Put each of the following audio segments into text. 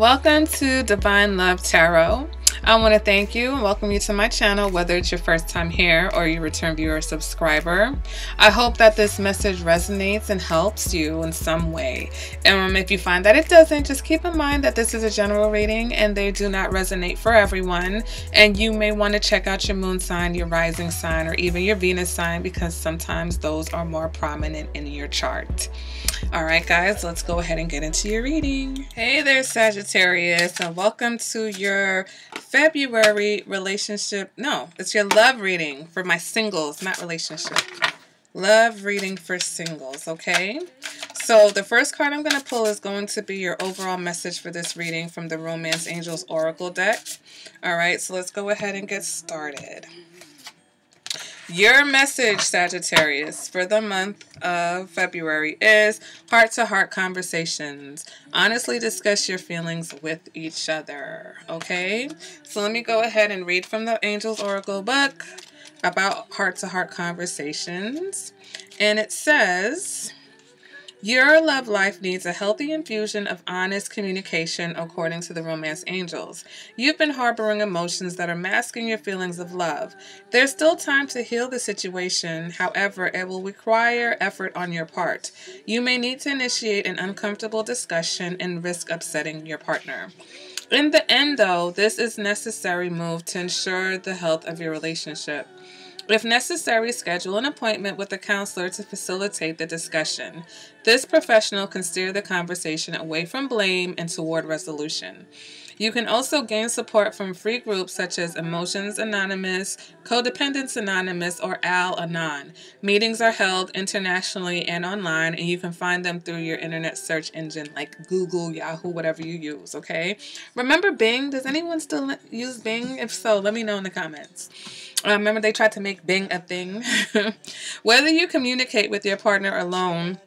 Welcome to Divine Love Tarot. I want to thank you and welcome you to my channel, whether it's your first time here or you return viewer or subscriber. I hope that this message resonates and helps you in some way. And if you find that it doesn't, just keep in mind that this is a general reading and they do not resonate for everyone. And you may want to check out your moon sign, your rising sign, or even your Venus sign, because sometimes those are more prominent in your chart. All right, guys, let's go ahead and get into your reading. Hey there, Sagittarius, and welcome to your February relationship. No, it's your love reading for my singles, not relationship. Love reading for singles, okay? So the first card I'm going to pull is going to be your overall message for this reading from the Romance Angels Oracle deck. All right, so let's go ahead and get started. Your message, Sagittarius, for the month of February is heart-to-heart conversations. Honestly discuss your feelings with each other, okay? So let me go ahead and read from the Angels Oracle book about heart-to-heart conversations. And it says, your love life needs a healthy infusion of honest communication according to the Romance Angels. You've been harboring emotions that are masking your feelings of love. There's still time to heal the situation. However, it will require effort on your part. You may need to initiate an uncomfortable discussion and risk upsetting your partner. In the end, though, this is a necessary move to ensure the health of your relationship. If necessary, schedule an appointment with a counselor to facilitate the discussion. This professional can steer the conversation away from blame and toward resolution. You can also gain support from free groups such as Emotions Anonymous, Codependence Anonymous, or Al-Anon. Meetings are held internationally and online, and you can find them through your internet search engine like Google, Yahoo, whatever you use, okay? Remember Bing? Does anyone still use Bing? If so, let me know in the comments. Remember they tried to make Bing a thing? Whether you communicate with your partner alone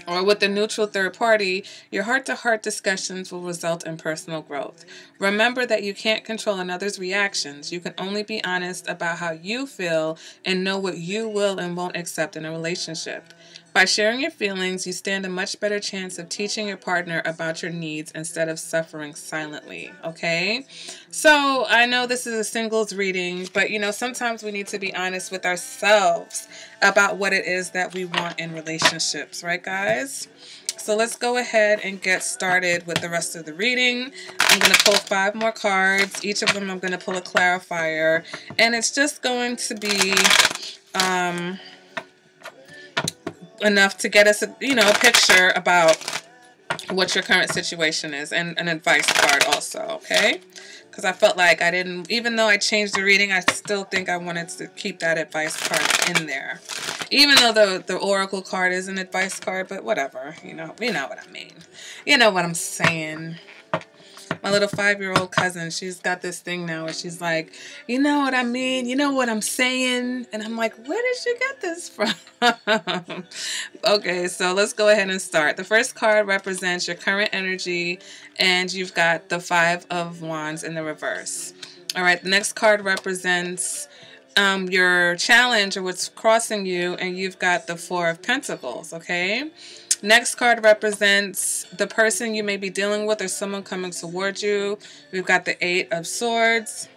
or with a neutral third party, your heart-to-heart discussions will result in personal growth. Remember that you can't control another's reactions. You can only be honest about how you feel and know what you will and won't accept in a relationship. By sharing your feelings, you stand a much better chance of teaching your partner about your needs instead of suffering silently, okay? So I know this is a singles reading, but sometimes we need to be honest with ourselves about what it is that we want in relationships, right, guys? So let's go ahead and get started with the rest of the reading. I'm going to pull 5 more cards. Each of them I'm going to pull a clarifier, and it's just going to be enough to get us a picture about what your current situation is, and an advice card also, okay? Because I felt like I didn't, even though I changed the reading, I still think I wanted to keep that advice card in there. Even though the oracle card is an advice card, but whatever, you know what I mean. You know what I'm saying. My little 5-year-old cousin, she's got this thing now where she's like, you know what I mean? You know what I'm saying? And I'm like, where did she get this from? Okay, so let's go ahead and start. The first card represents your current energy, and you've got the 5 of Wands in the reverse. All right, the next card represents your challenge or what's crossing you, and you've got the 4 of Pentacles, okay? Next card represents the person you may be dealing with or someone coming towards you. We've got the 8 of Swords.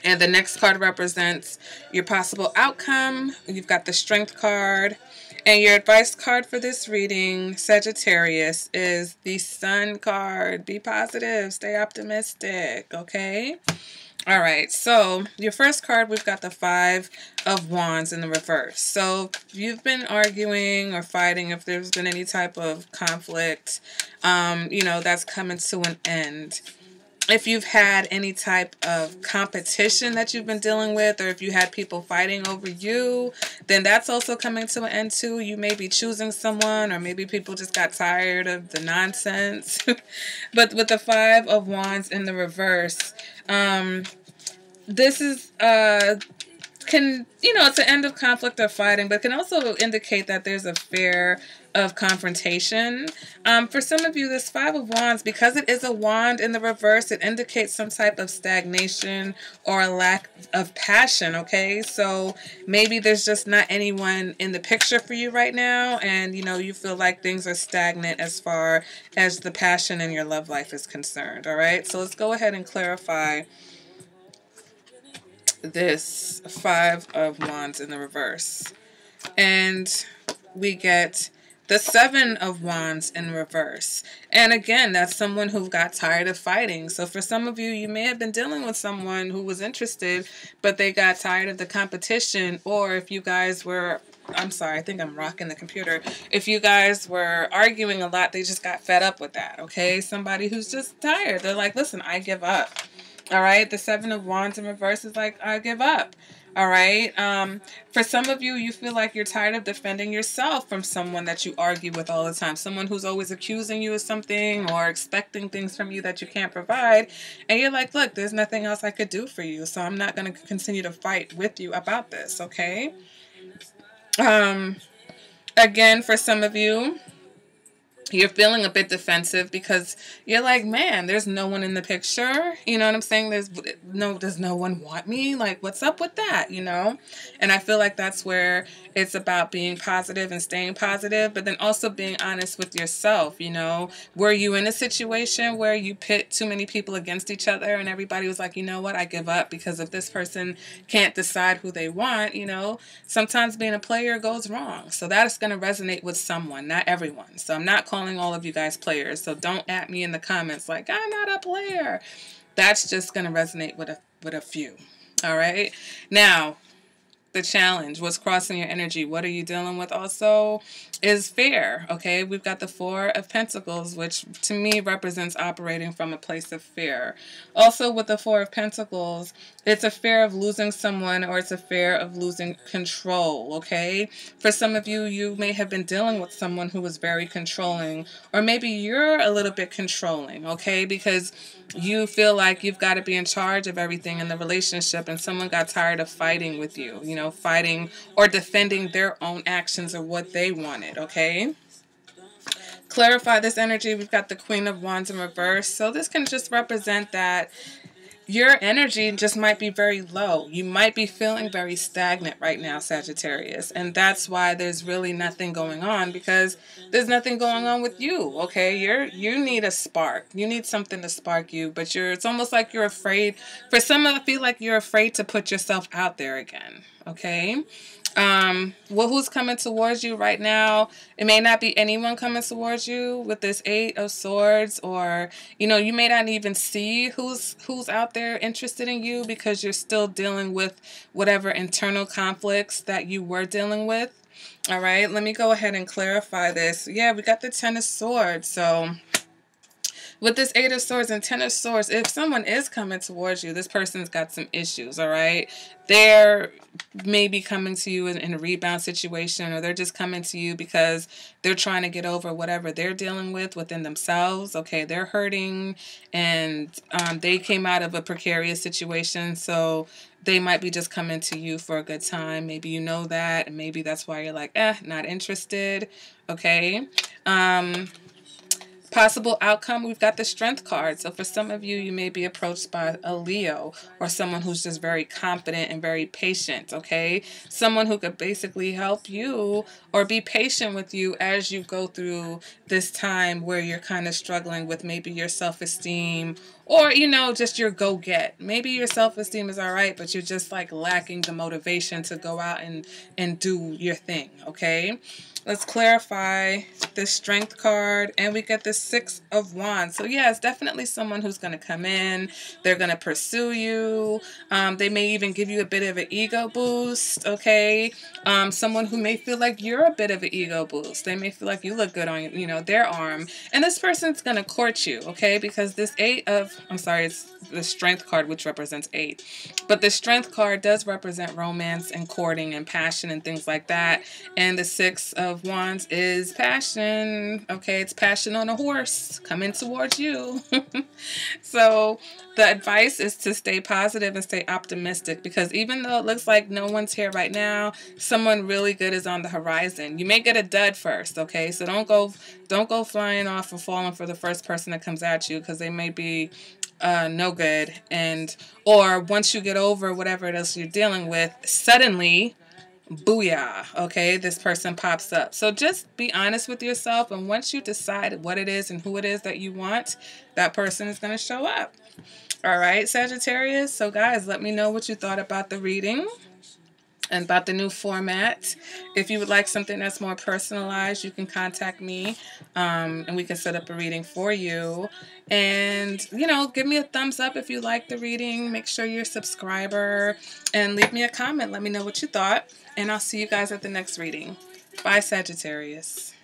And the next card represents your possible outcome. You've got the Strength card. And your advice card for this reading, Sagittarius, is the Sun card. Be positive. Stay optimistic. Okay? All right, so your first card, we've got the 5 of Wands in the reverse. So if you've been arguing or fighting, if there's been any type of conflict, that's coming to an end. If you've had any type of competition that you've been dealing with, or if you had people fighting over you, then that's also coming to an end too. You may be choosing someone, or maybe people just got tired of the nonsense. But with the 5 of Wands in the reverse, this is can, you know, it's an end of conflict or fighting, but can also indicate that there's a fear of confrontation. For some of you, this Five of Wands, because it is a wand in the reverse, it indicates some type of stagnation or a lack of passion, okay? So maybe there's just not anyone in the picture for you right now, and, you know, you feel like things are stagnant as far as the passion in your love life is concerned, all right? So let's go ahead and clarify this Five of Wands in the reverse. And we get the Seven of Wands in reverse. And again, that's someone who got tired of fighting. So for some of you, you may have been dealing with someone who was interested, but they got tired of the competition. Or if you guys were, I'm sorry, I think I'm rocking the computer. If you guys were arguing a lot, they just got fed up with that, okay? Somebody who's just tired. They're like, listen, I give up. All right, the Seven of Wands in reverse is like, I give up. All right. For some of you, you feel like you're tired of defending yourself from someone that you argue with all the time. Someone who's always accusing you of something or expecting things from you that you can't provide. And you're like, look, there's nothing else I could do for you. So I'm not going to continue to fight with you about this. Okay. Again, for some of you, you're feeling a bit defensive because you're like, man, there's no one in the picture. You know what I'm saying? Does no one want me? Like, what's up with that? You know? And I feel like that's where it's about being positive and staying positive, but then also being honest with yourself. You know, were you in a situation where you pit too many people against each other and everybody was like, you know what, I give up because if this person can't decide who they want, you know, sometimes being a player goes wrong. So that is going to resonate with someone, not everyone. So I'm not calling all of you guys players, so don't at me in the comments like I'm not a player. That's just going to resonate with a few. All right, now the challenge, what's crossing your energy, what are you dealing with also is fear. Okay, we've got the Four of Pentacles, which to me represents operating from a place of fear. Also with the Four of Pentacles, it's a fear of losing someone, or it's a fear of losing control. Okay, for some of you, you may have been dealing with someone who was very controlling, or maybe you're a little bit controlling, okay, because you feel like you've got to be in charge of everything in the relationship, and someone got tired of fighting with you, you know, fighting or defending their own actions or what they wanted, okay? Clarify this energy. We've got the Queen of Wands in reverse. So this can just represent that your energy just might be very low. You might be feeling very stagnant right now, Sagittarius. And that's why there's really nothing going on, because there's nothing going on with you, okay? You need a spark. You need something to spark you, but it's almost like you're afraid. For some, I feel like you're afraid to put yourself out there again, okay? Well, who's coming towards you right now? It may not be anyone coming towards you with this Eight of Swords, or, you know, you may not even see who's out there interested in you because you're still dealing with whatever internal conflicts that you were dealing with. All right, let me go ahead and clarify this. Yeah, we got the Ten of Swords. So with this Eight of Swords and Ten of Swords, if someone is coming towards you, this person's got some issues, all right? They're maybe coming to you in a rebound situation, or they're just coming to you because they're trying to get over whatever they're dealing with within themselves, okay? They're hurting, and they came out of a precarious situation, so they might be just coming to you for a good time. Maybe you know that, and maybe that's why you're like, not interested, okay? Possible outcome, we've got the Strength card. So for some of you, you may be approached by a Leo, or someone who's just very confident and very patient, okay? Someone who could basically help you or be patient with you as you go through this time where you're kind of struggling with maybe your self-esteem, or, you know, just your go-get. Maybe your self-esteem is all right, but you're just like lacking the motivation to go out and do your thing, okay? Let's clarify this Strength card, and we get the Six of Wands. So yeah, it's definitely someone who's going to come in. They're going to pursue you. They may even give you a bit of an ego boost, okay? Someone who may feel like you're a bit of an ego boost. They may feel like you look good on, you know, their arm. And this person's going to court you, okay? Because this Eight of I'm sorry, it's the Strength card, which represents 8. But the Strength card does represent romance and courting and passion and things like that. And the 6 of Wands is passion. Okay, it's passion on a horse coming towards you. So the advice is to stay positive and stay optimistic, because even though it looks like no one's here right now, someone really good is on the horizon. You may get a dud first, okay? So don't go flying off and falling for the first person that comes at you, because they may be no good. And or once you get over whatever it is you're dealing with, suddenly, booyah, okay, this person pops up. So just be honest with yourself, and once you decide what it is and who it is that you want, that person is going to show up. All right, Sagittarius. So guys, let me know what you thought about the reading and about the new format. If you would like something that's more personalized, you can contact me, and we can set up a reading for you. And, you know, give me a thumbs up if you like the reading. Make sure you're a subscriber, and leave me a comment. Let me know what you thought, and I'll see you guys at the next reading. Bye, Sagittarius.